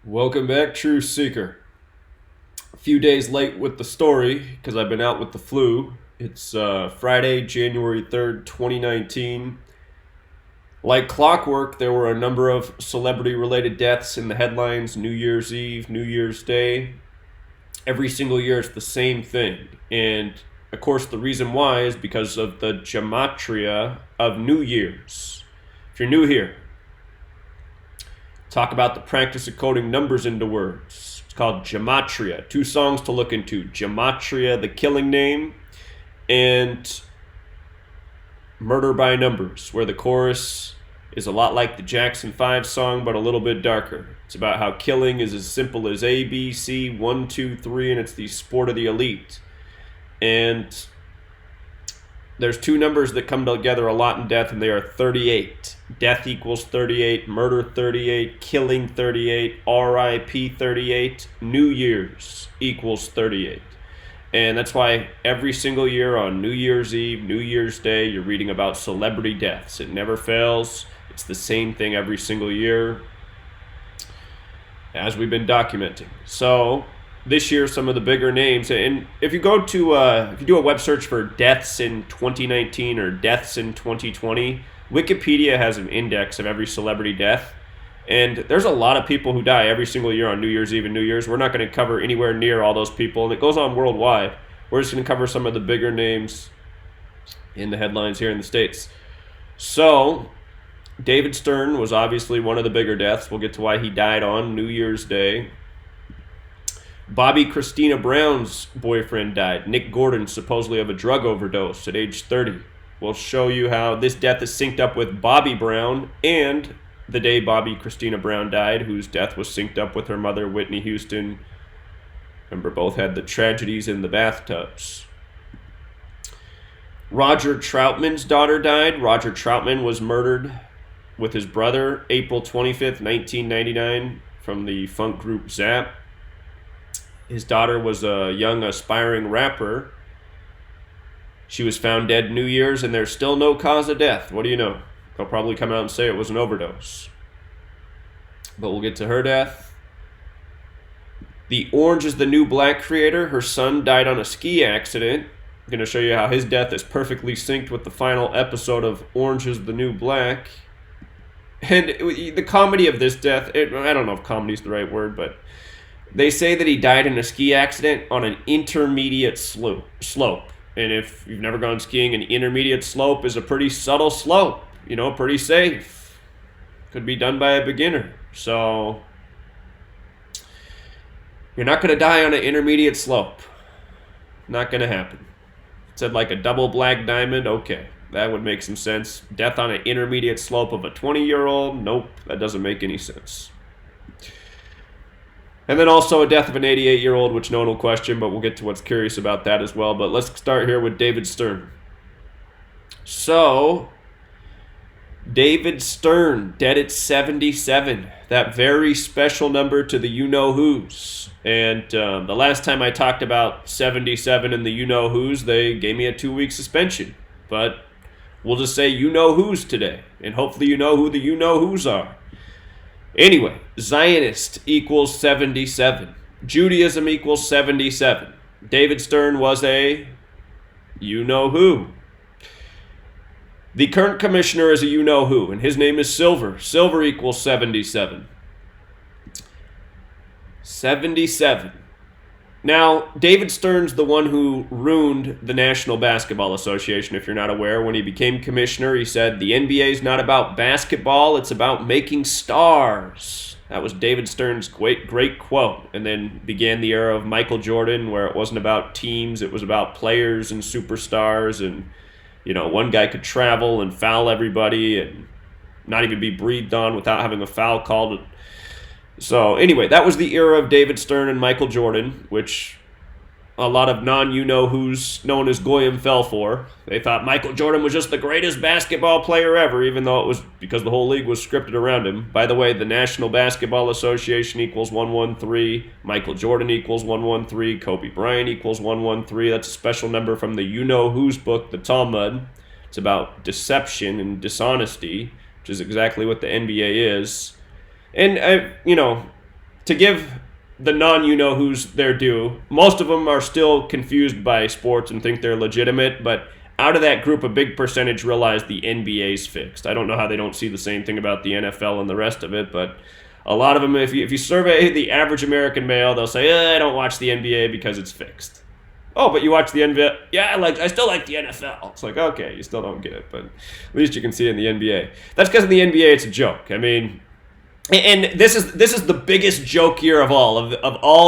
Welcome back, True Seeker. A few days late with the story because I've been out with the flu. It's Friday, January 3rd, 2019. Like clockwork, there were a number of celebrity related deaths in the headlines New Year's Eve, New Year's Day. Every single year, it's the same thing. And of course, the reason why is because of the gematria of New Year's. If you're new here, talk about the practice of coding numbers into words. It's called gematria. Two songs to look into: Gematria, the killing name, and Murder by Numbers, where the chorus is a lot like the Jackson 5 song, but a little bit darker. It's about how killing is as simple as A, B, C, 1, 2, 3, and it's the sport of the elite. And there's two numbers that come together a lot in death, and they are 38. Death equals 38, murder 38, killing 38, RIP 38, New Year's equals 38. And that's why every single year on New Year's Eve, New Year's Day, you're reading about celebrity deaths. It never fails. It's the same thing every single year, as we've been documenting. So this year, some of the bigger names, and if you go to if you do a web search for deaths in 2019 or deaths in 2020, Wikipedia has an index of every celebrity death, and there's a lot of people who die every single year on New Year's Eve and New Year's. We're not going to cover anywhere near all those people, and it goes on worldwide. We're just going to cover some of the bigger names in the headlines here in the States. So David Stern was obviously one of the bigger deaths. We'll get to why he died on New Year's Day. Bobbi Kristina Brown's boyfriend died. Nick Gordon, supposedly of a drug overdose at age 30. We'll show you how this death is synced up with Bobbi Brown and the day Bobbi Kristina Brown died, whose death was synced up with her mother, Whitney Houston. Remember, both had the tragedies in the bathtubs. Roger Troutman's daughter died. Roger Troutman was murdered with his brother April 25th, 1999, from the funk group Zapp. His daughter was a young aspiring rapper. She was found dead New Year's, and there's still no cause of death. What do you know? They'll probably come out and say it was an overdose. But we'll get to her death. The Orange is the New Black creator, her son died on a ski accident. I'm going to show you how his death is perfectly synced with the final episode of Orange is the New Black. And the comedy of this death, I don't know if comedy is the right word, but they say that he died in a ski accident on an intermediate slope. And if you've never gone skiing, an intermediate slope is a pretty subtle slope, pretty safe. Could be done by a beginner. So you're not going to die on an intermediate slope. Not going to happen. It said like a double black diamond, okay. That would make some sense. Death on an intermediate slope of a 20-year-old? Nope, that doesn't make any sense. And then also a death of an 88-year-old, which no one will question, but we'll get to what's curious about that as well. But let's start here with David Stern. So, David Stern, dead at 77. That very special number to the you-know-whos. And the last time I talked about 77 and the you-know-whos, they gave me a 2-week suspension. But we'll just say you-know-whos today. And hopefully you know who the you-know-whos are. Anyway, Zionist equals 77. Judaism equals 77. David Stern was a you-know-who. The current commissioner is a you-know-who, and his name is Silver. Silver equals 77. 77. Now, David Stern's the one who ruined the National Basketball Association, if you're not aware. When he became commissioner, he said, the NBA is not about basketball, it's about making stars. That was David Stern's great quote. And then began the era of Michael Jordan, where it wasn't about teams, it was about players and superstars. And, one guy could travel and foul everybody and not even be breathed on without having a foul called. So anyway, that was the era of David Stern and Michael Jordan, which a lot of non-you-know-whos known as Goyim fell for. They thought Michael Jordan was just the greatest basketball player ever, even though it was because the whole league was scripted around him. By the way, the National Basketball Association equals 113. Michael Jordan equals 113. Kobe Bryant equals 113. That's a special number from the you-know-who's book, the Talmud. It's about deception and dishonesty, which is exactly what the NBA is. And, to give the non-you-know-who's their due, most of them are still confused by sports and think they're legitimate, but out of that group, a big percentage realize the NBA's fixed. I don't know how they don't see the same thing about the NFL and the rest of it, but a lot of them, if you survey the average American male, they'll say, I don't watch the NBA because it's fixed. Oh, but you watch the NBA? Yeah, I still like the NFL. It's like, okay, you still don't get it, but at least you can see it in the NBA. That's because in the NBA, it's a joke. I mean, and this is the biggest joke year of all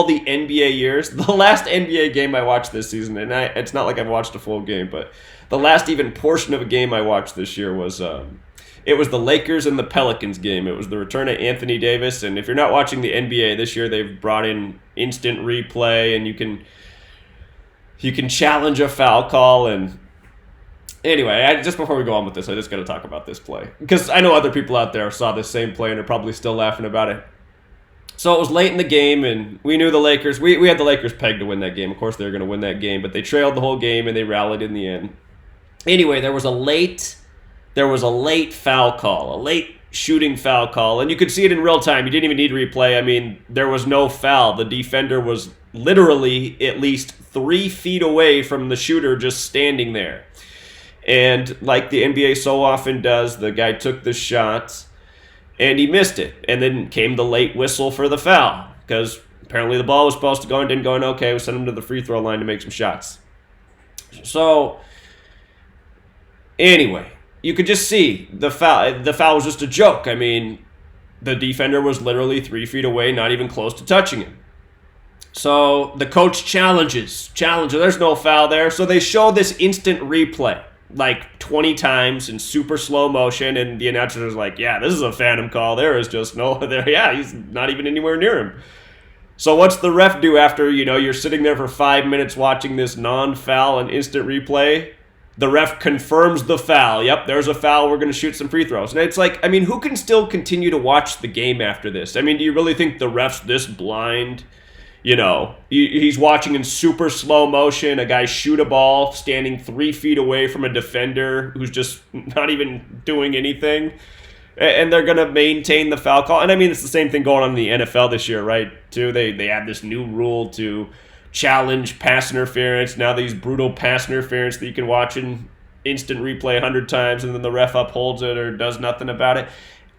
the NBA years. The last NBA game I watched this season, and it's not like I've watched a full game, but the last even portion of a game I watched this year was it was the Lakers and the Pelicans game. It was the return of Anthony Davis, and if you're not watching the NBA this year, they've brought in instant replay, and you can challenge a foul call. And anyway, just before we go on with this, I just got to talk about this play because I know other people out there saw this same play and are probably still laughing about it. So it was late in the game, and we knew the Lakers. We had the Lakers pegged to win that game. Of course, they were going to win that game, but they trailed the whole game and they rallied in the end. Anyway, there was a late foul call, a late shooting foul call, and you could see it in real time. You didn't even need replay. I mean, there was no foul. The defender was literally at least 3 feet away from the shooter just standing there. And like the NBA so often does, the guy took the shot and he missed it. And then came the late whistle for the foul because apparently the ball was supposed to go and didn't go in. Okay, we sent him to the free throw line to make some shots. So anyway, you could just see the foul. The foul was just a joke. I mean, the defender was literally 3 feet away, not even close to touching him. So the coach challenges. There's no foul there. So they show this instant replay like 20 times in super slow motion, and the announcer was like, yeah, this is a phantom call. There is just no there. Yeah, he's not even anywhere near him. So what's the ref do after, you're sitting there for 5 minutes watching this non-foul and instant replay? The ref confirms the foul. Yep, there's a foul. We're going to shoot some free throws. And it's like, I mean, who can still continue to watch the game after this? I mean, do you really think the ref's this blind? He's watching in super slow motion a guy shoot a ball standing 3 feet away from a defender who's just not even doing anything. And they're going to maintain the foul call. And I mean, it's the same thing going on in the NFL this year, right? Too. They have this new rule to challenge pass interference. Now these brutal pass interference that you can watch in instant replay 100 times and then the ref upholds it or does nothing about it.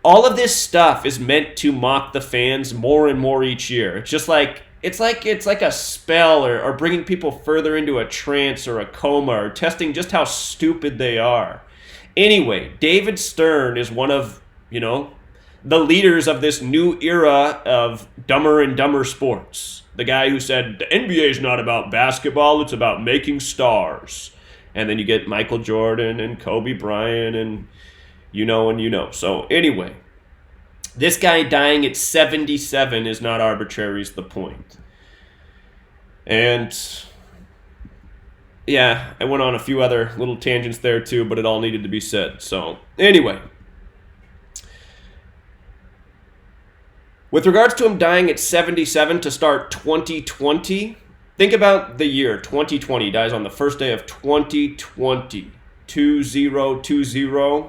All of this stuff is meant to mock the fans more and more each year. It's just like it's like a spell or bringing people further into a trance or a coma or testing just how stupid they are. Anyway, David Stern is one of, the leaders of this new era of Dumber and Dumber sports. The guy who said, the NBA is not about basketball, it's about making stars. And then you get Michael Jordan and Kobe Bryant and So anyway, this guy dying at 77 is not arbitrary is the point. And yeah, I went on a few other little tangents there too, but it all needed to be said. So anyway, with regards to him dying at 77 to start 2020, think about the year 2020. He dies on the first day of 2020, 2020.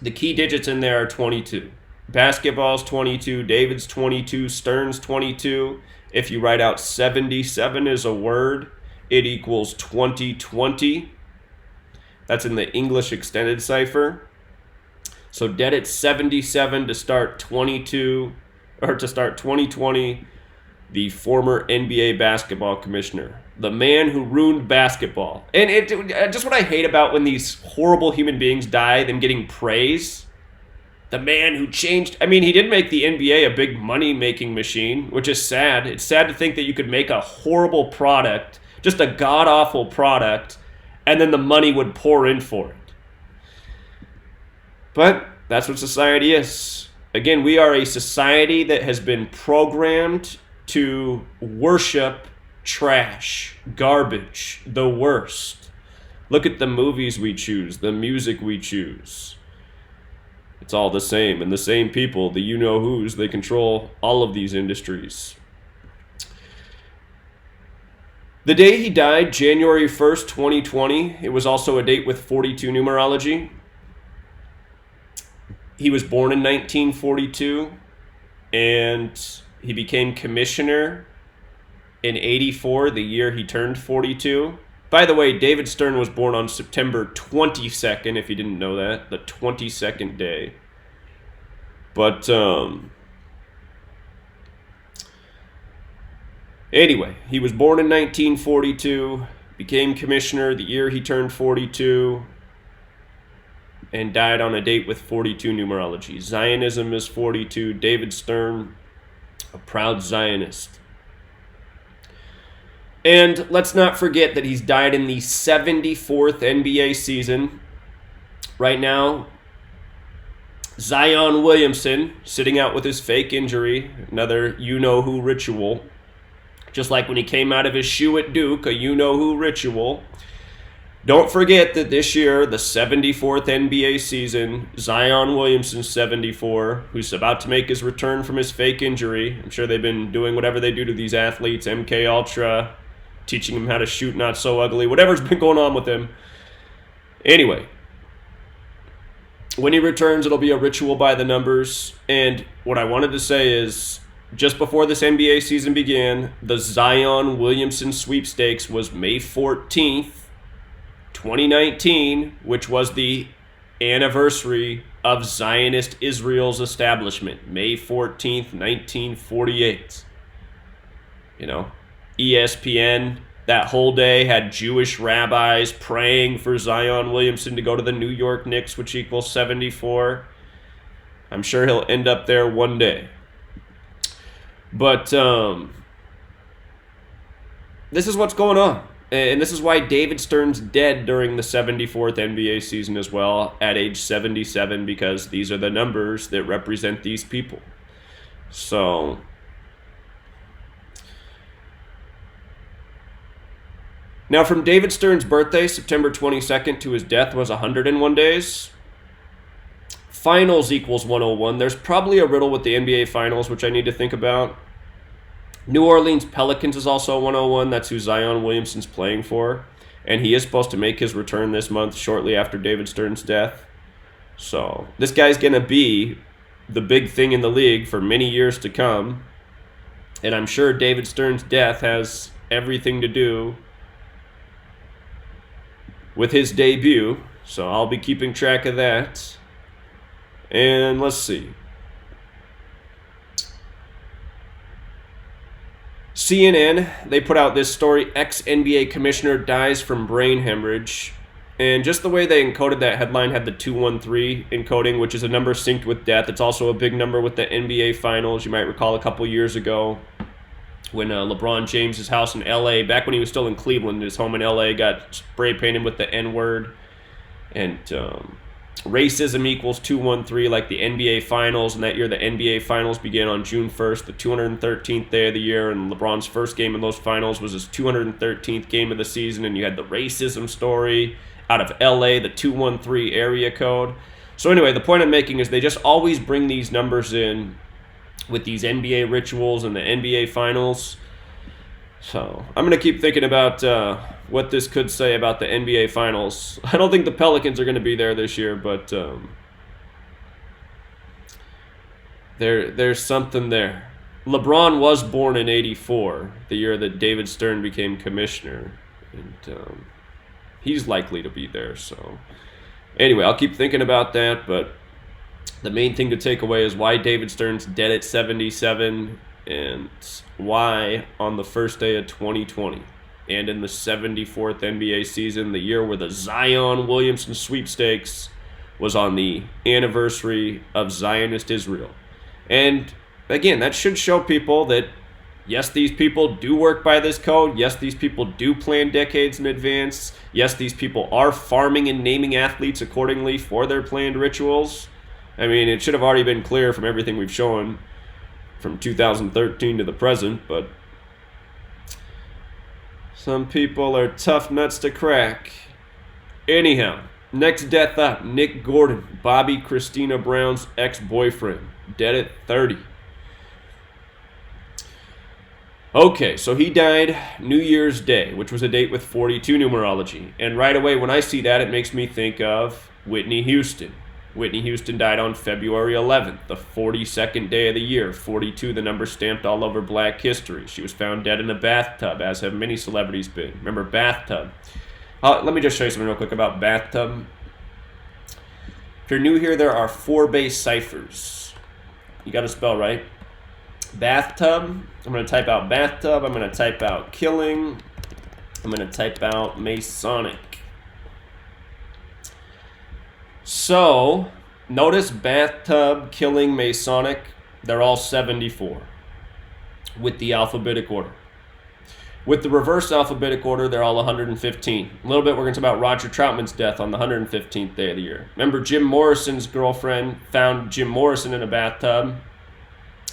The key digits in there are 22. Basketball's 22, David's 22, Stern's 22. If you write out 77 as a word, it equals 2020. That's in the English extended cipher. So dead at 77 to start 2020, the former NBA basketball commissioner, the man who ruined basketball. And just what I hate about when these horrible human beings die, them getting praise. The man who changed, he did make the NBA a big money-making machine, which is sad. It's sad to think that you could make a horrible product, just a god-awful product, and then the money would pour in for it. But that's what society is. Again, we are a society that has been programmed to worship trash, garbage, the worst. Look at the movies we choose, the music we choose. It's all the same, and the same people, the you-know-whos, they control all of these industries. The day he died, January 1st, 2020, it was also a date with 42 numerology. He was born in 1942, and He became commissioner in 84, the year he turned 42. By the way, David Stern was born on September 22nd, if you didn't know that, the 22nd day. But, anyway, he was born in 1942, became commissioner the year he turned 42, and died on a date with 42 numerology. Zionism is 42. David Stern, a proud Zionist. And let's not forget that he's died in the 74th NBA season. Right now, Zion Williamson, sitting out with his fake injury, another you-know-who ritual. Just like when he came out of his shoe at Duke, a you-know-who ritual. Don't forget that this year, the 74th NBA season, Zion Williamson, 74, who's about to make his return from his fake injury. I'm sure they've been doing whatever they do to these athletes, MK Ultra, teaching him how to shoot not so ugly, whatever's been going on with him. Anyway, when he returns, it'll be a ritual by the numbers. And what I wanted to say is, just before this NBA season began, the Zion Williamson sweepstakes was May 14th, 2019, which was the anniversary of Zionist Israel's establishment, May 14th, 1948. You know, ESPN that whole day had Jewish rabbis praying for Zion Williamson to go to the New York Knicks, which equals 74. I'm sure he'll end up there one day. But this is what's going on. And this is why David Stern's dead during the 74th NBA season as well, at age 77, because these are the numbers that represent these people. So now, from David Stern's birthday, September 22nd, to his death was 101 days. Finals equals 101. There's probably a riddle with the NBA Finals, which I need to think about. New Orleans Pelicans is also 101. That's who Zion Williamson's playing for. And he is supposed to make his return this month, shortly after David Stern's death. So this guy's going to be the big thing in the league for many years to come. And I'm sure David Stern's death has everything to do with his debut, so I'll be keeping track of that. And let's see. CNN, they put out this story, ex-NBA commissioner dies from brain hemorrhage. And just the way they encoded that headline had the 213 encoding, which is a number synced with death. It's also a big number with the NBA Finals. You might recall a couple years ago when LeBron James' house in L.A., back when he was still in Cleveland, his home in L.A. got spray painted with the N-word. And racism equals 213, like the NBA Finals. And that year, the NBA Finals began on June 1st, the 213th day of the year. And LeBron's first game in those finals was his 213th game of the season. And you had the racism story out of L.A., the 213 area code. So anyway, the point I'm making is they just always bring these numbers in with these NBA rituals and the NBA Finals. So I'm going to keep thinking about what this could say about the NBA Finals. I don't think the Pelicans are going to be there this year, but there's something there. LeBron was born in 84, the year that David Stern became commissioner. And he's likely to be there. So anyway, I'll keep thinking about that, but the main thing to take away is why David Stern's dead at 77 and why on the first day of 2020 and in the 74th NBA season, the year where the Zion Williamson sweepstakes was on the anniversary of Zionist Israel. And again, that should show people that yes, these people do work by this code. Yes, these people do plan decades in advance. Yes, these people are farming and naming athletes accordingly for their planned rituals. I mean, it should have already been clear from everything we've shown from 2013 to the present, but some people are tough nuts to crack. Anyhow, next death up, Nick Gordon, Bobbi Kristina Brown's ex-boyfriend, dead at 30. Okay, so he died New Year's Day, which was a date with 42 numerology. And right away when I see that, it makes me think of Whitney Houston. Whitney Houston died on February 11th, the 42nd day of the year. 42, the number stamped all over Black history. She was found dead in a bathtub, as have many celebrities been. Remember, bathtub. Let me just show you something real quick about bathtub. If you're new here, there are 4 base ciphers. You got to spell right. Bathtub. I'm going to type out bathtub. I'm going to type out killing. I'm going to type out Masonic. So, notice bathtub, killing, Masonic, they're all 74 with the alphabetic order. With the reverse alphabetic order, they're all 115. A little bit, we're going to talk about Roger Troutman's death on the 115th day of the year. Remember, Jim Morrison's girlfriend found Jim Morrison in a bathtub,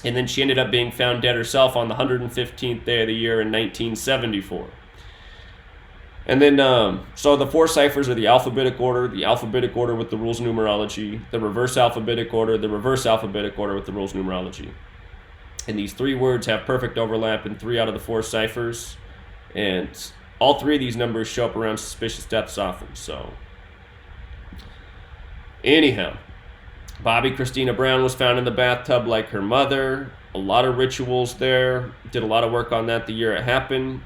and then she ended up being found dead herself on the 115th day of the year in 1974. And then, so the 4 ciphers are the alphabetic order with the rules of numerology, the reverse alphabetic order with the rules of numerology. And these 3 words have perfect overlap in 3 out of the 4 ciphers. And all 3 of these numbers show up around suspicious deaths often. So, anyhow, Bobbi Kristina Brown was found in the bathtub like her mother. A lot of rituals there. Did a lot of work on that the year it happened.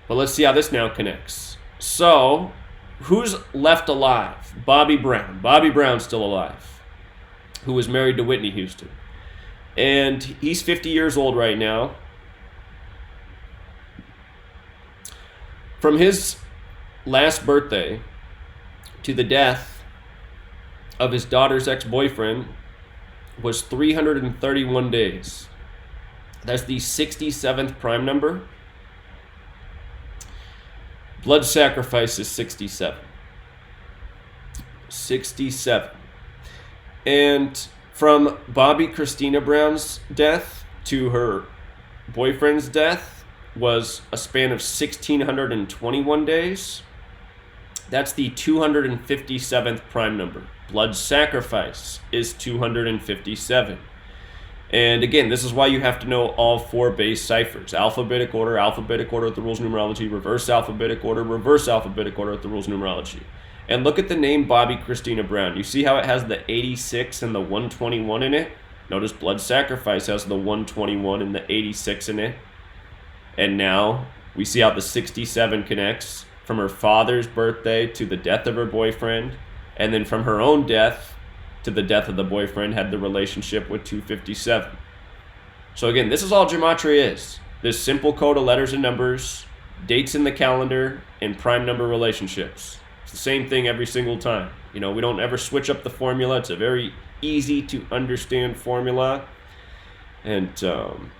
But let's see how this now connects. So, who's left alive? Bobbi Brown. Bobbi Brown's still alive, who was married to Whitney Houston. And he's 50 years old right now. From his last birthday to the death of his daughter's ex-boyfriend was 331 days. That's the 67th prime number. Blood sacrifice is 67. 67. And from Bobbi Kristina Brown's death to her boyfriend's death was a span of 1,621 days. That's the 257th prime number. Blood sacrifice is 257. And again, this is why you have to know all 4 base ciphers. Alphabetic order with the rules of numerology, reverse alphabetic order with the rules of numerology. And look at the name Bobbi Kristina Brown. You see how it has the 86 and the 121 in it? Notice blood sacrifice has the 121 and the 86 in it. And now we see how the 67 connects from her father's birthday to the death of her boyfriend, and then from her own death to the death of the boyfriend had the relationship with 257. So again, this is all gematria is. This simple code of letters and numbers, dates in the calendar, and prime number relationships. It's the same thing every single time. We don't ever switch up the formula. It's a very easy to understand formula. And I'm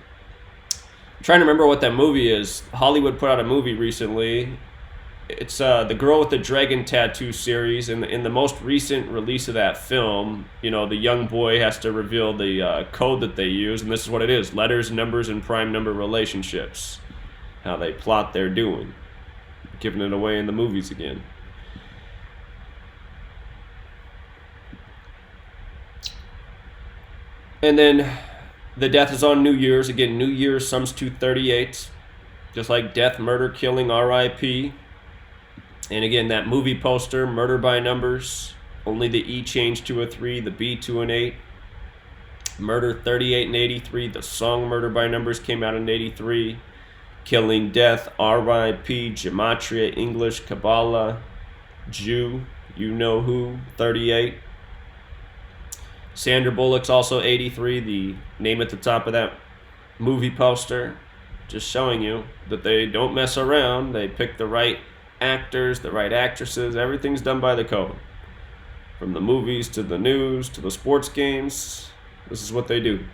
trying to remember what that movie is. Hollywood put out a movie recently. It's the Girl with the Dragon Tattoo series. In the most recent release of that film, the young boy has to reveal the code that they use, and this is what it is: letters, numbers, and prime number relationships. How they plot their doing. Giving it away in the movies again. And then the death is on New Year's. Again, New Year's sums to 38. Just like death, murder, killing, R.I.P. And again, that movie poster, Murder by Numbers, only the E changed to a 3, the B to an 8. Murder 38 and 83. The song Murder by Numbers came out in 83. Killing, death, R.I.P., gematria, English, Kabbalah, Jew, you know who, 38. Sandra Bullock's also 83, the name at the top of that movie poster. Just showing you that they don't mess around. They pick the right actors, the right actresses. Everything's done by the code. From the movies to the news to the sports games, this is what they do.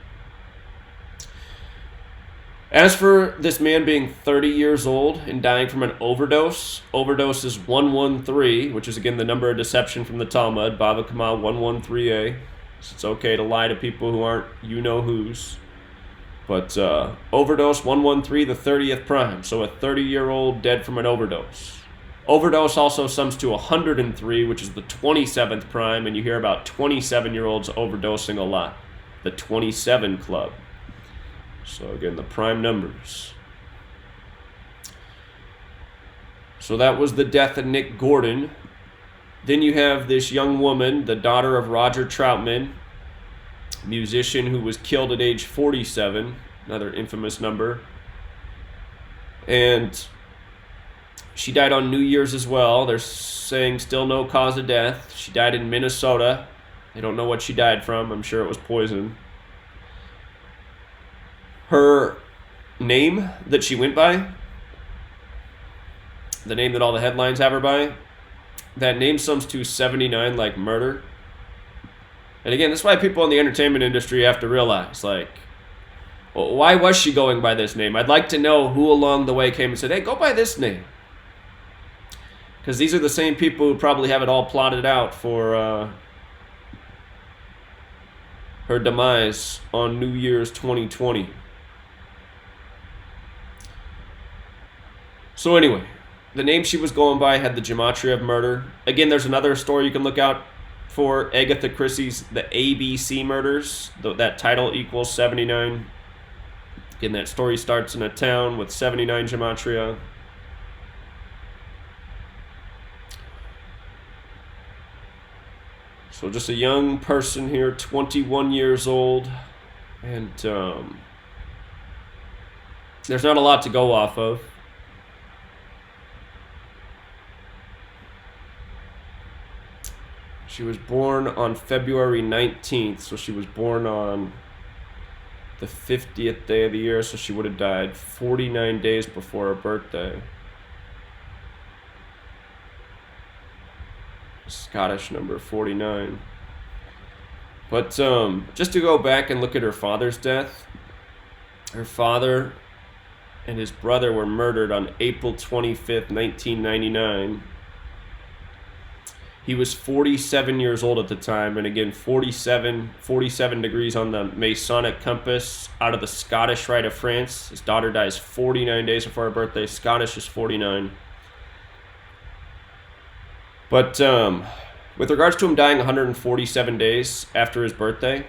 As for this man being 30 years old and dying from an overdose is 113, which is again the number of deception from the Talmud, Bava Kama 113a. So it's okay to lie to people who aren't you-know-whos. But overdose 113, the 30th prime. So a 30-year-old dead from an overdose. Overdose also sums to 103, which is the 27th prime, and you hear about 27-year-olds overdosing a lot. The 27 club. So again, the prime numbers. So that was the death of Nick Gordon. Then you have this young woman, the daughter of Roger Troutman, musician who was killed at age 47, another infamous number. And she died on New Year's as well. They're saying still no cause of death. She died in Minnesota. They don't know what she died from. I'm sure it was poison. Her name that she went by, the name that all the headlines have her by, that name sums to 79, like murder. And again, that's why people in the entertainment industry have to realize, like, well, why was she going by this name? I'd like to know who along the way came and said, hey, go by this name. Because these are the same people who probably have it all plotted out for her demise on New Year's 2020. So anyway, the name she was going by had the gematria of murder. Again, there's another story you can look out for, Agatha Christie's The ABC Murders. That title equals 79. Again, that story starts in a town with 79 gematria. So just a young person here, 21 years old, and there's not a lot to go off of. She was born on February 19th, so she was born on the 50th day of the year, so she would have died 49 days before her birthday. Scottish number 49. But just to go back and look at her father's death, her father and his brother were murdered on April 25th, 1999. He was 47 years old at the time, and again, 47 degrees on the Masonic compass out of the Scottish Rite of France. His daughter dies 49 days before her birthday. Scottish is 49. But with regards to him dying 147 days after his birthday,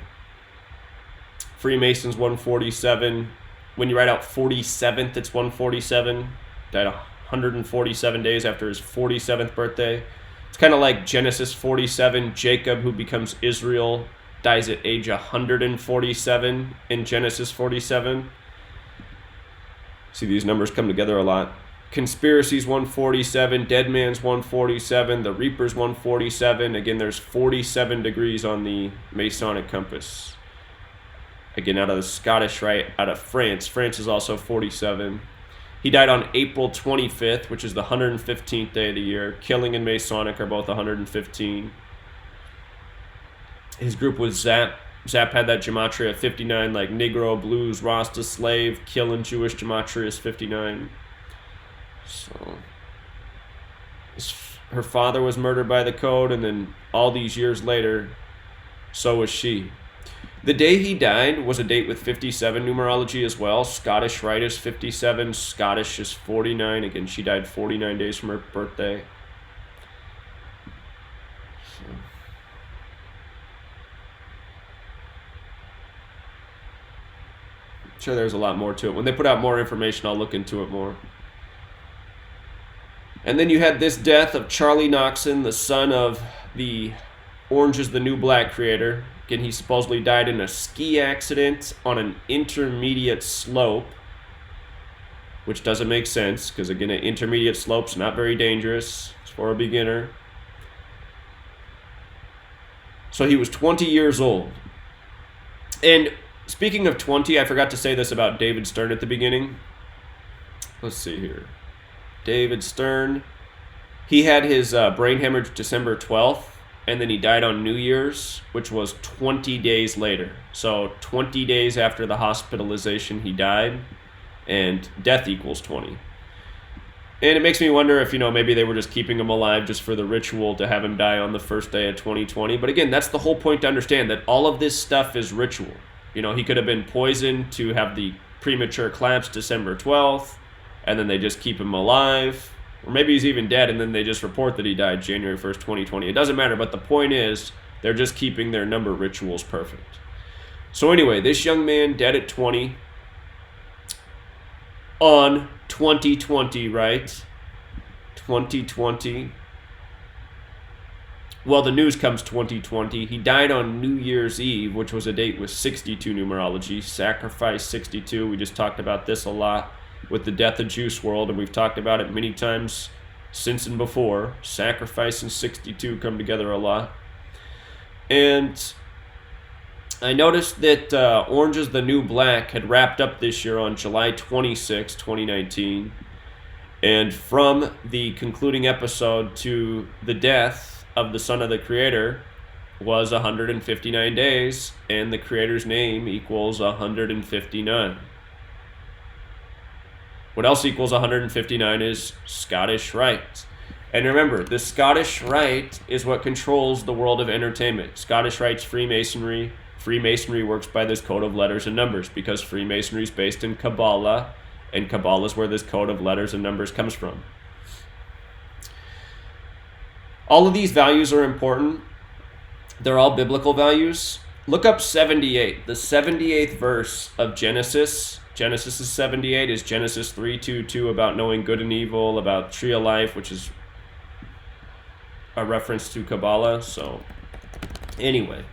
Freemasons 147. When you write out 47th, it's 147. Died 147 days after his 47th birthday. It's kind of like Genesis 47. Jacob, who becomes Israel, dies at age 147 in Genesis 47. See, these numbers come together a lot. Conspiracies 147, Dead Man's 147, The Reaper's 147. Again, there's 47 degrees on the Masonic compass. Again, out of the Scottish Rite, out of France. France is also 47. He died on April 25th, which is the 115th day of the year. Killing and Masonic are both 115. His group was Zap. Zap had that gematria of 59, like Negro, Blues, Rasta, Slave. Killing Jewish gematria is 59. So, her father was murdered by the code, and then all these years later, so was she. The day he died was a date with 57 numerology as well. Scottish Rite is 57. Scottish is 49. Again, she died 49 days from her birthday. So. I'm sure there's a lot more to it. When they put out more information, I'll look into it more. And then you had this death of Charlie Knoxon, the son of the Orange is the New Black creator. Again, he supposedly died in a ski accident on an intermediate slope, which doesn't make sense, because again, an intermediate slope's not very dangerous. It's for a beginner. So he was 20 years old. And speaking of 20, I forgot to say this about David Stern at the beginning. Let's see here. David Stern, he had his brain hemorrhage December 12th, and then he died on New Year's, which was 20 days later. So 20 days after the hospitalization, he died, and death equals 20. And it makes me wonder if, maybe they were just keeping him alive just for the ritual to have him die on the first day of 2020. But again, that's the whole point, to understand that all of this stuff is ritual. He could have been poisoned to have the premature collapse December 12th, and then they just keep him alive. Or maybe he's even dead, and then they just report that he died January 1st, 2020. It doesn't matter, but the point is, they're just keeping their number rituals perfect. So anyway, this young man dead at 20 on 2020, right? 2020. well, the news comes 2020. He died on New Year's Eve, which was a date with 62 numerology. Sacrifice 62. We just talked about this a lot with the death of Juice WRLD, and we've talked about it many times since and before. Sacrifice and 62 come together a lot. And I noticed that Orange is the New Black had wrapped up this year on July 26, 2019. And from the concluding episode to the death of the son of the creator was 159 days, and the creator's name equals 159. What else equals 159 is Scottish Rite. And remember, the Scottish Rite is what controls the world of entertainment. Scottish Rite's Freemasonry. Freemasonry works by this code of letters and numbers because Freemasonry is based in Kabbalah, and Kabbalah is where this code of letters and numbers comes from. All of these values are important. They're all biblical values. Look up 78. The 78th verse of Genesis. Genesis is 78, is Genesis 3:2:2 about knowing good and evil, about tree of life, which is a reference to Kabbalah. So anyway,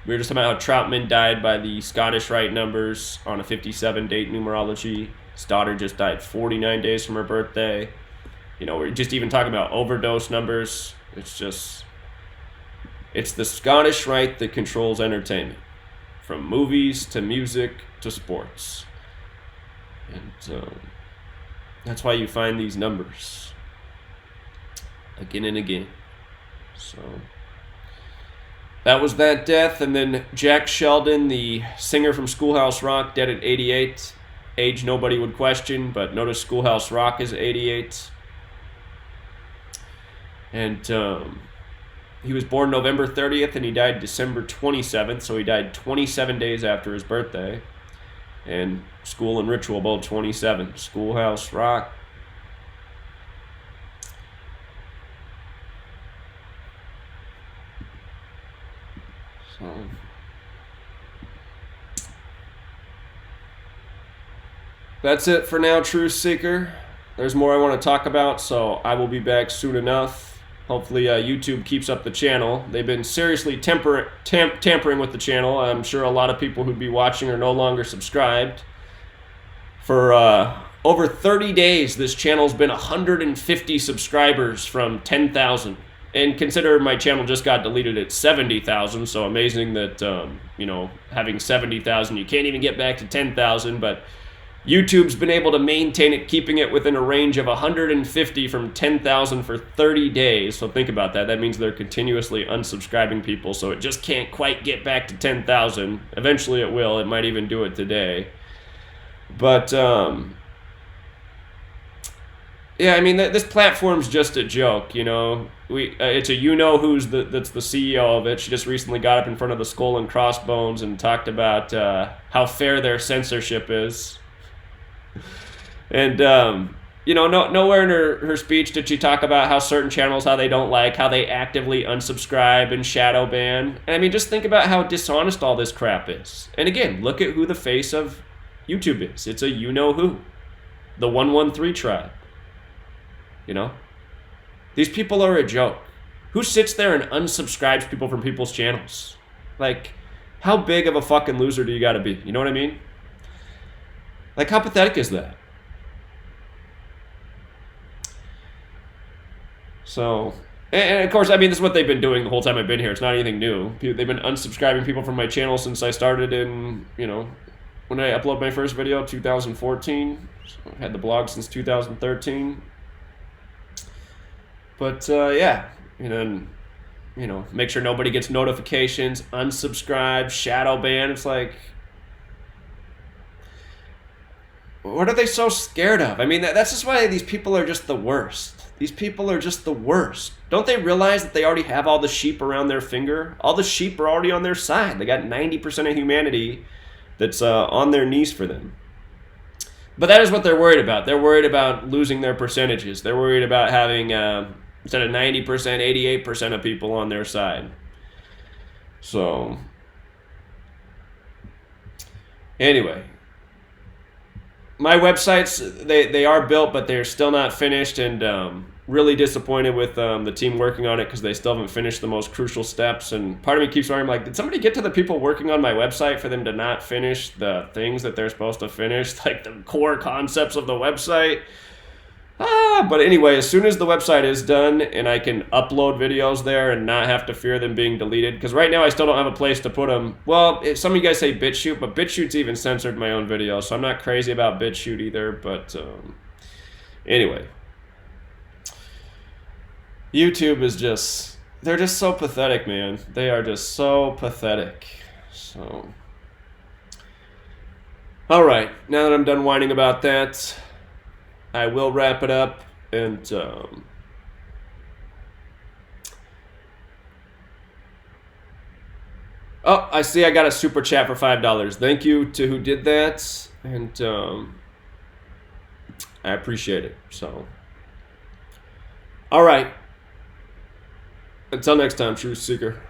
we were just talking about how Troutman died by the Scottish Rite numbers on a 57 date numerology. His daughter just died 49 days from her birthday. You know, we're just even talking about overdose numbers. It's the Scottish Rite that controls entertainment, from movies to music to sports. And that's why you find these numbers again and again. So that was that death. And then Jack Sheldon, the singer from Schoolhouse Rock, dead at 88. Age nobody would question, but notice Schoolhouse Rock is 88. And he was born November 30th and he died December 27th, so he died 27 days after his birthday. And School and Ritual both 27. Schoolhouse Rock. So that's it for now, Truth Seeker. There's more I want to talk about, so I will be back soon enough. Hopefully YouTube keeps up the channel. They've been seriously tampering with the channel. I'm sure a lot of people who'd be watching are no longer subscribed. For over 30 days, this channel's been 150 subscribers from 10,000. And consider my channel just got deleted at 70,000, so amazing that, having 70,000, you can't even get back to 10,000, but YouTube's been able to maintain it, keeping it within a range of 150 from 10,000 for 30 days. So think about that. That means they're continuously unsubscribing people, so it just can't quite get back to 10,000. Eventually it will. It might even do it today. But, yeah, I mean, this platform's just a joke, you know. It's a you-know-who's that's the CEO of it. She just recently got up in front of the Skull and Crossbones and talked about how fair their censorship is. And, nowhere in her speech did she talk about how certain channels, how they don't like, how they actively unsubscribe and shadow ban. And I mean, just think about how dishonest all this crap is. And again, look at who the face of YouTube is. It's a you-know-who. The 113 tribe. You know? These people are a joke. Who sits there and unsubscribes people from people's channels? Like, how big of a fucking loser do you gotta be? You know what I mean? Like, how pathetic is that? So, and of course, I mean, this is what they've been doing the whole time I've been here. It's not anything new. They've been unsubscribing people from my channel since I started in, when I uploaded my first video, 2014. So I've had the blog since 2013. But, yeah, make sure nobody gets notifications, unsubscribe, shadow ban. It's like, what are they so scared of? I mean, that's just why these people are just the worst. These people are just the worst. Don't they realize that they already have all the sheep around their finger? All the sheep are already on their side. They got 90% of humanity that's on their knees for them. But that is what they're worried about. They're worried about losing their percentages. They're worried about having, instead of 90%, 88% of people on their side. So, anyway. My websites, they are built, but they're still not finished, and really disappointed with the team working on it because they still haven't finished the most crucial steps. And part of me keeps wondering, like, did somebody get to the people working on my website for them to not finish the things that they're supposed to finish, like the core concepts of the website? But anyway, as soon as the website is done and I can upload videos there and not have to fear them being deleted, because right now I still don't have a place to put them. Well, some of you guys say BitChute, but BitChute's even censored my own videos, so I'm not crazy about BitChute either. But anyway, YouTube is just, they're just so pathetic, man. They are just so pathetic. So, all right, now that I'm done whining about that, I will wrap it up. And oh, I see I got a super chat for $5. Thank you to who did that, and I appreciate it. So, all right, until next time, Truth Seeker.